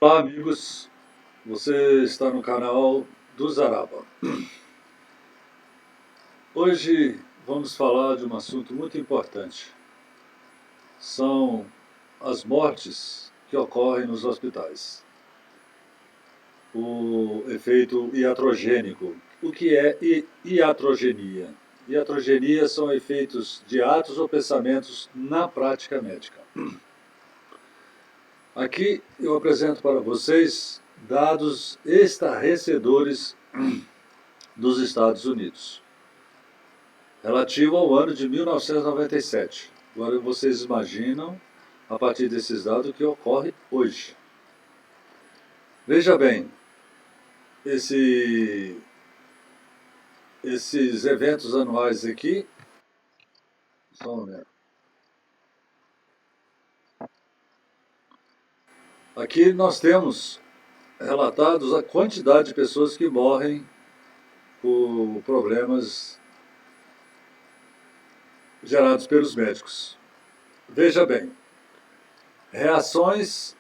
Olá, amigos. Você está no canal do Zaraba. Hoje vamos falar de um assunto muito importante. São as mortes que ocorrem nos hospitais. O efeito iatrogênico. O que é iatrogenia? Iatrogenia são efeitos de atos ou pensamentos na prática médica. Aqui eu apresento para vocês dados estarrecedores dos Estados Unidos, relativo ao ano de 1997. Agora vocês imaginam, a partir desses dados, o que ocorre hoje. Veja bem, esses eventos anuais aqui, só um momento. Aqui nós temos relatados a quantidade de pessoas que morrem por problemas gerados pelos médicos. Veja bem, reações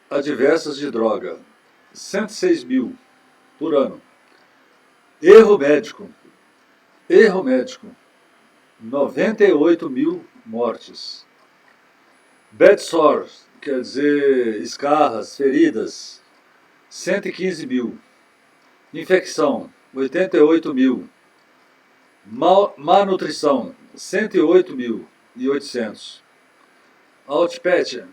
adversas de droga, 106 mil por ano. Erro médico, 98 mil mortes. Bed sores, quer dizer, escarras, feridas, 115 mil. Infecção, 88 mil. Má nutrição, 108.800. Outpatient,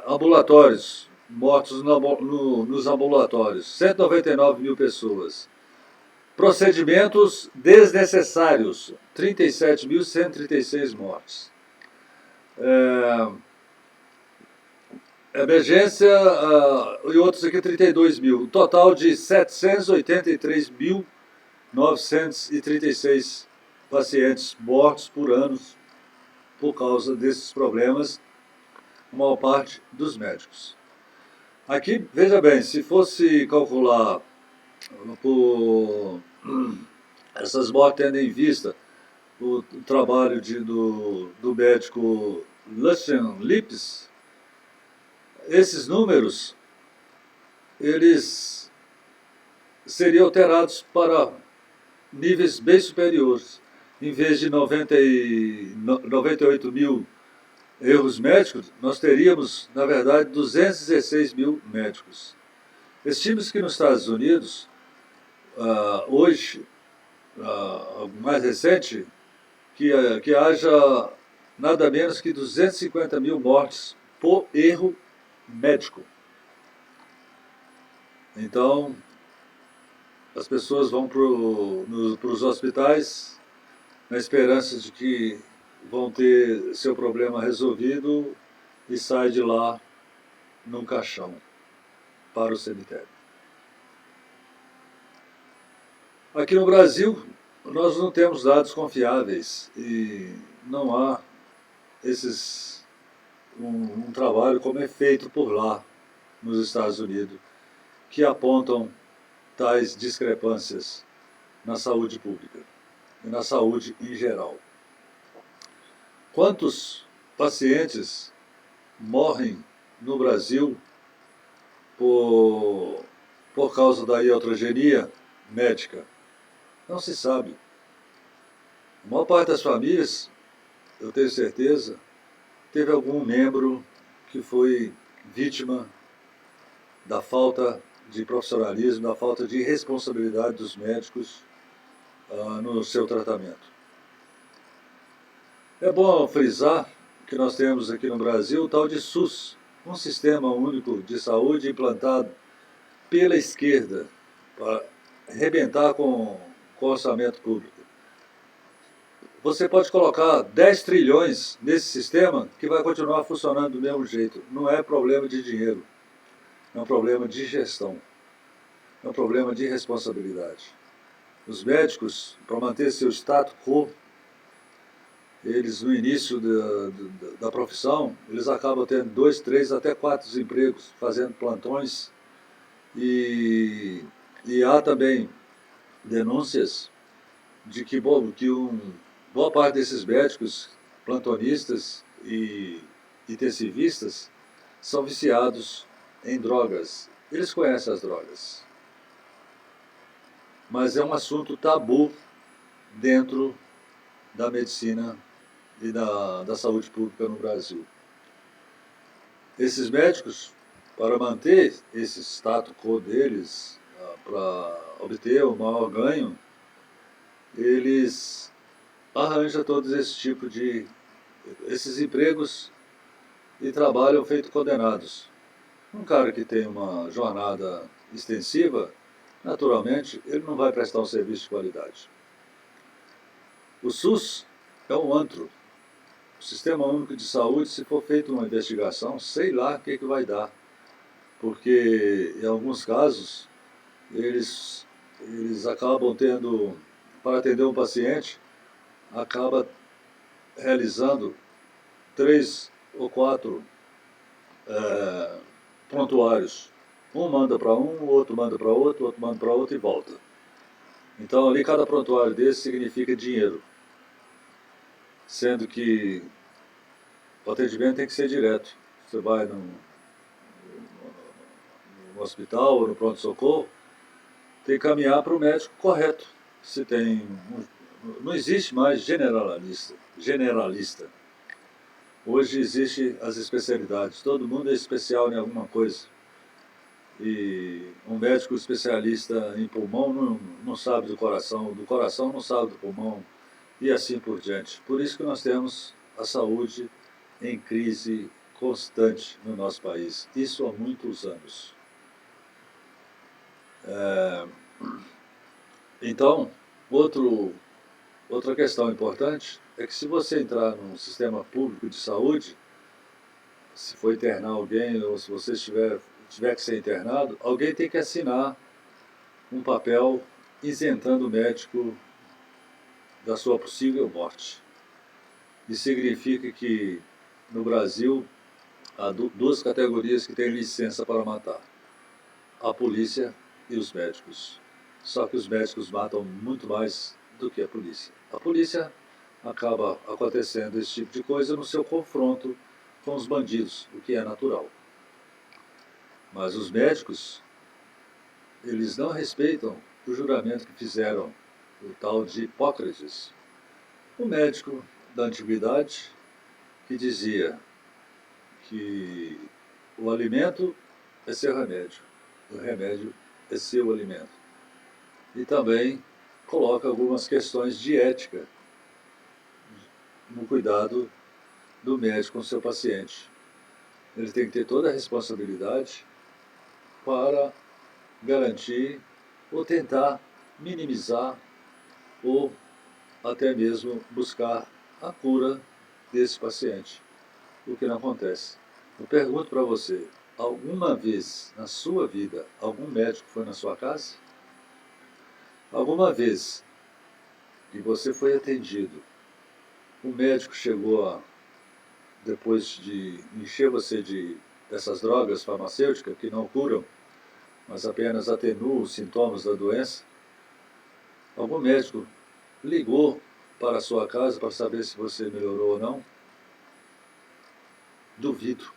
ambulatórios, mortos nos ambulatórios, 199 mil pessoas. Procedimentos desnecessários, 37.136 mortes. Emergência e outros aqui 32 mil. Total de 783.936 pacientes mortos por ano por causa desses problemas, a maior parte dos médicos. Aqui, veja bem, se fosse calcular por essas mortes tendo em vista o trabalho do médico Lucien Lipps, esses números eles seriam alterados para níveis bem superiores. Em vez de 98 mil erros médicos, nós teríamos, na verdade, 216 mil médicos. Estima-se que nos Estados Unidos, hoje, mais recente, que haja nada menos que 250 mil mortes por erro médico. Então, as pessoas vão para os hospitais na esperança de que vão ter seu problema resolvido e saem de lá num caixão para o cemitério. Aqui no Brasil, nós não temos dados confiáveis e não há um trabalho como é feito por lá, nos Estados Unidos, que apontam tais discrepâncias na saúde pública e na saúde em geral. Quantos pacientes morrem no Brasil por causa da iatrogenia médica? Não se sabe. A maior parte das famílias, eu tenho certeza, teve algum membro que foi vítima da falta de profissionalismo, da falta de responsabilidade dos médicos no seu tratamento. É bom frisar que nós temos aqui no Brasil o tal de SUS, um Sistema Único de Saúde implantado pela esquerda para arrebentar com o orçamento público. Você pode colocar 10 trilhões nesse sistema que vai continuar funcionando do mesmo jeito. Não é problema de dinheiro, é um problema de gestão, é um problema de responsabilidade. Os médicos, para manter seu status quo, eles no início da profissão, eles acabam tendo 2, 3, até 4 empregos, fazendo plantões, e há também denúncias de que boa parte desses médicos, plantonistas e intensivistas, são viciados em drogas. Eles conhecem as drogas. Mas é um assunto tabu dentro da medicina e da saúde pública no Brasil. Esses médicos, para manter esse status quo deles, para obter o maior ganho, eles arranjam todos esses empregos e trabalham feito condenados. Um cara que tem uma jornada extensiva, naturalmente, ele não vai prestar um serviço de qualidade. O SUS é um antro. O Sistema Único de Saúde, se for feita uma investigação, sei lá o que vai dar. Porque, em alguns casos, eles acabam tendo, para atender um paciente, acaba realizando 3 ou 4 prontuários. Um manda para um, o outro manda para outro, o outro manda para outro e volta. Então, ali, cada prontuário desse significa dinheiro. Sendo que o atendimento tem que ser direto. Você vai no hospital ou no pronto-socorro, tem que caminhar para o médico correto. Se tem não existe mais generalista. Hoje existem as especialidades. Todo mundo é especial em alguma coisa. E um médico especialista em pulmão não sabe do coração não sabe do pulmão, e assim por diante. Por isso que nós temos a saúde em crise constante no nosso país. Isso há muitos anos. Então, outra questão importante é que se você entrar num sistema público de saúde, se for internar alguém ou se você tiver que ser internado, alguém tem que assinar um papel isentando o médico da sua possível morte. Isso significa que no Brasil há 2 categorias que têm licença para matar: a polícia e os médicos. Só que os médicos matam muito mais do que a polícia. A polícia acaba acontecendo esse tipo de coisa no seu confronto com os bandidos, o que é natural. Mas os médicos, eles não respeitam o juramento que fizeram, o tal de Hipócrates, o médico da antiguidade, que dizia que o alimento é seu remédio, o remédio é seu alimento. E também coloca algumas questões de ética no cuidado do médico com seu paciente. Ele tem que ter toda a responsabilidade para garantir ou tentar minimizar ou até mesmo buscar a cura desse paciente, o que não acontece. Eu pergunto para você, alguma vez na sua vida, algum médico foi na sua casa? Alguma vez que você foi atendido, o médico chegou depois de encher você dessas drogas farmacêuticas que não curam, mas apenas atenuam os sintomas da doença? Algum médico ligou para a sua casa para saber se você melhorou ou não? Duvido.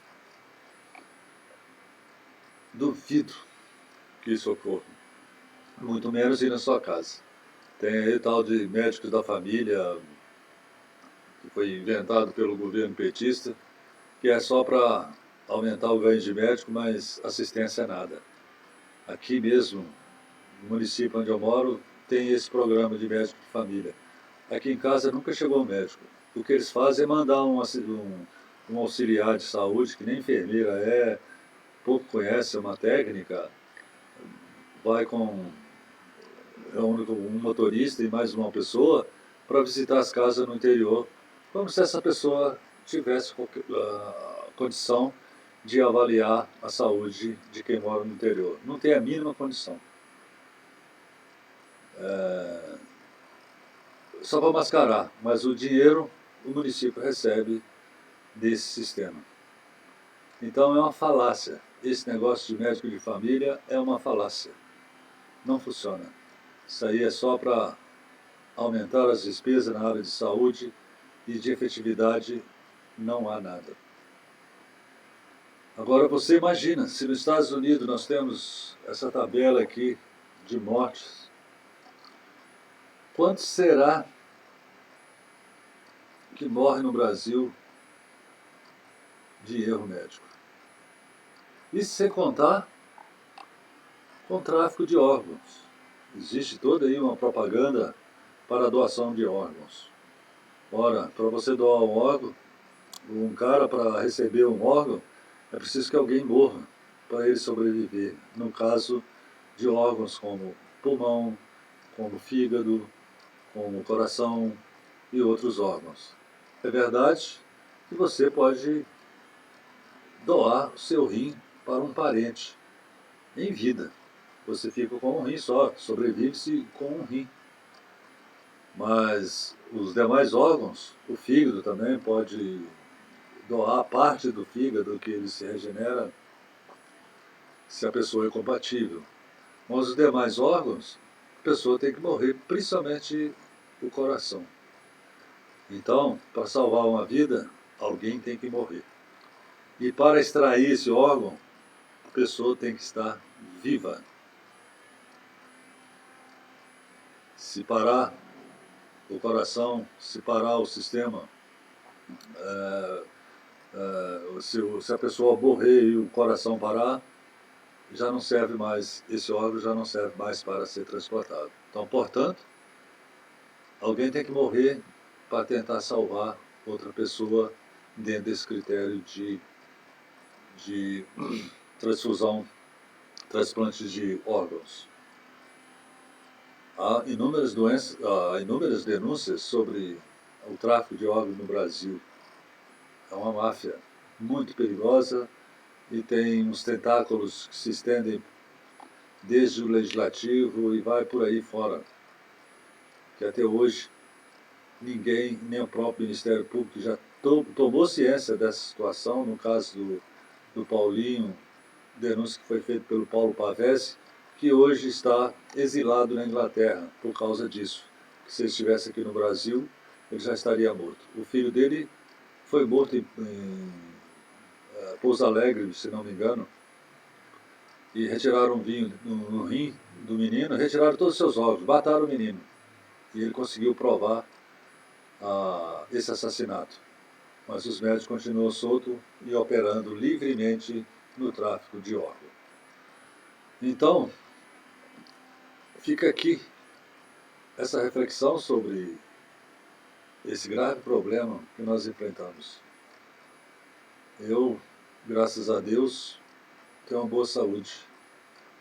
Duvido que isso ocorra. Muito menos ir na sua casa. Tem aí o tal de médicos da família, que foi inventado pelo governo petista, que é só para aumentar o ganho de médico, mas assistência nada. Aqui mesmo, no município onde eu moro, tem esse programa de médico de família. Aqui em casa nunca chegou um médico. O que eles fazem é mandar um auxiliar de saúde, que nem enfermeira é, pouco conhece uma técnica, vai com um motorista e mais uma pessoa para visitar as casas no interior, como se essa pessoa tivesse condição de avaliar a saúde de quem mora no interior. Não tem a mínima condição. Só para mascarar, mas o dinheiro o município recebe desse sistema. Então é uma falácia. Esse negócio de médico de família é uma falácia. Não funciona. Isso aí é só para aumentar as despesas na área de saúde e de efetividade não há nada. Agora você imagina, se nos Estados Unidos nós temos essa tabela aqui de mortes, quanto será que morre no Brasil de erro médico? Isso sem contar com tráfico de órgãos. Existe toda aí uma propaganda para a doação de órgãos. Ora, para você doar um órgão, um cara para receber um órgão, é preciso que alguém morra para ele sobreviver. No caso de órgãos como pulmão, como fígado, como coração e outros órgãos. É verdade que você pode doar o seu rim para um parente em vida. Você fica com um rim só, sobrevive-se com um rim. Mas os demais órgãos, o fígado também pode doar parte do fígado que ele se regenera se a pessoa é compatível. Mas os demais órgãos, a pessoa tem que morrer, principalmente o coração. Então, para salvar uma vida, alguém tem que morrer. E para extrair esse órgão, a pessoa tem que estar viva. Se parar o coração, se parar o sistema, se a pessoa morrer e o coração parar, já não serve mais, esse órgão já não serve mais para ser transplantado. Então, portanto, alguém tem que morrer para tentar salvar outra pessoa dentro desse critério de transfusão, transplantes de órgãos. Há inúmeras denúncias sobre o tráfico de órgãos no Brasil. É uma máfia muito perigosa e tem uns tentáculos que se estendem desde o legislativo e vai por aí fora. Que até hoje ninguém, nem o próprio Ministério Público, já tomou ciência dessa situação. No caso do Paulinho, denúncia que foi feita pelo Paulo Pavese, que hoje está exilado na Inglaterra por causa disso. Que se ele estivesse aqui no Brasil, ele já estaria morto. O filho dele foi morto em Pouso Alegre, se não me engano, e retiraram um vinho no rim do menino, retiraram todos os seus órgãos, mataram o menino. E ele conseguiu provar esse assassinato. Mas os médicos continuam soltos e operando livremente no tráfico de órgãos. Então, fica aqui essa reflexão sobre esse grave problema que nós enfrentamos. Eu, graças a Deus, tenho uma boa saúde.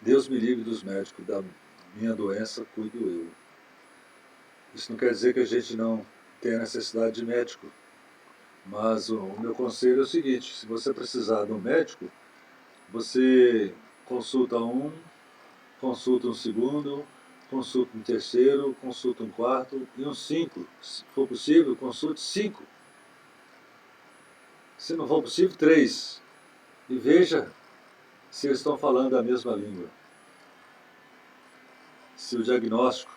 Deus me livre dos médicos, da minha doença cuido eu. Isso não quer dizer que a gente não tenha necessidade de médico, mas o meu conselho é o seguinte: se você precisar de um médico, você consulta um segundo, consulta um terceiro, consulta um quarto e um 5. Se for possível, consulte 5. Se não for possível, 3. E veja se eles estão falando a mesma língua. Se o diagnóstico,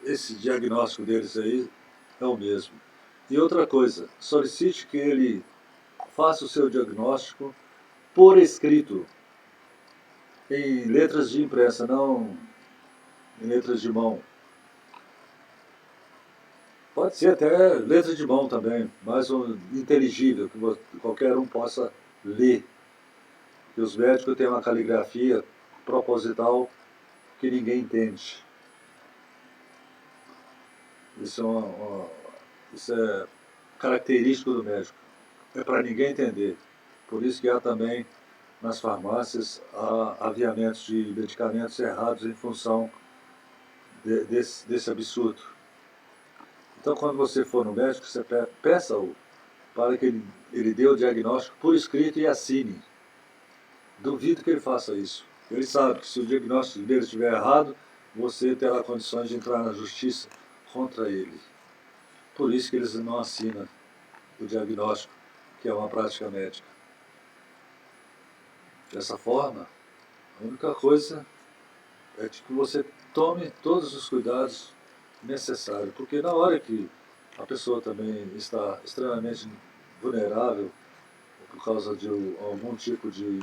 esse diagnóstico deles aí é o mesmo. E outra coisa, solicite que ele faça o seu diagnóstico por escrito, em letras de impressa, não em letras de mão. Pode ser até letra de mão também, mas inteligível, que qualquer um possa ler. E os médicos têm uma caligrafia proposital que ninguém entende. Isso é característico do médico. É para ninguém entender. Por isso que há também nas farmácias aviamentos de medicamentos errados em função desse absurdo. Então, quando você for no médico, você peça-o para que ele dê o diagnóstico por escrito e assine. Duvido que ele faça isso. Ele sabe que se o diagnóstico dele estiver errado, você terá condições de entrar na justiça contra ele. Por isso que eles não assinam o diagnóstico, que é uma prática médica. Dessa forma, a única coisa é que você tome todos os cuidados necessários, porque na hora que a pessoa também está extremamente vulnerável, por causa de algum tipo de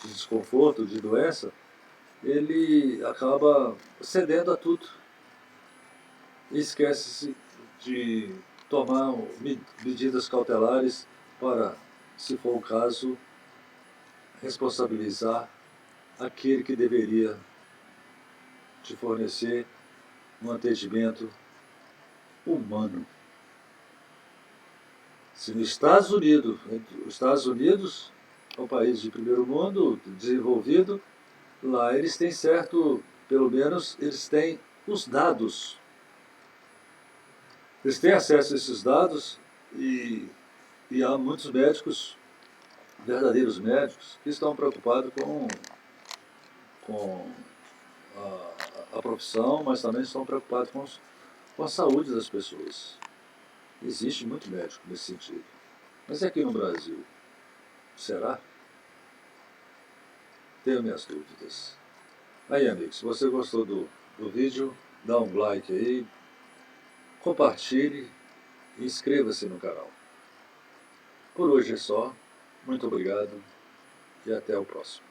desconforto, de doença, ele acaba cedendo a tudo e esquece-se de tomar medidas cautelares para, se for o caso, responsabilizar aquele que deveria te fornecer um atendimento humano. Se nos Estados Unidos, os Estados Unidos é um país de primeiro mundo, desenvolvido, lá eles têm certo, pelo menos eles têm os dados. Eles têm acesso a esses dados e há muitos médicos, verdadeiros médicos, que estão preocupados com a profissão, mas também estão preocupados com a saúde das pessoas. Existe muito médico nesse sentido. Mas aqui no Brasil, será? Tenho minhas dúvidas. Aí, amigo, se você gostou do vídeo, dá um like aí, compartilhe e inscreva-se no canal. Por hoje é só. Muito obrigado e até o próximo.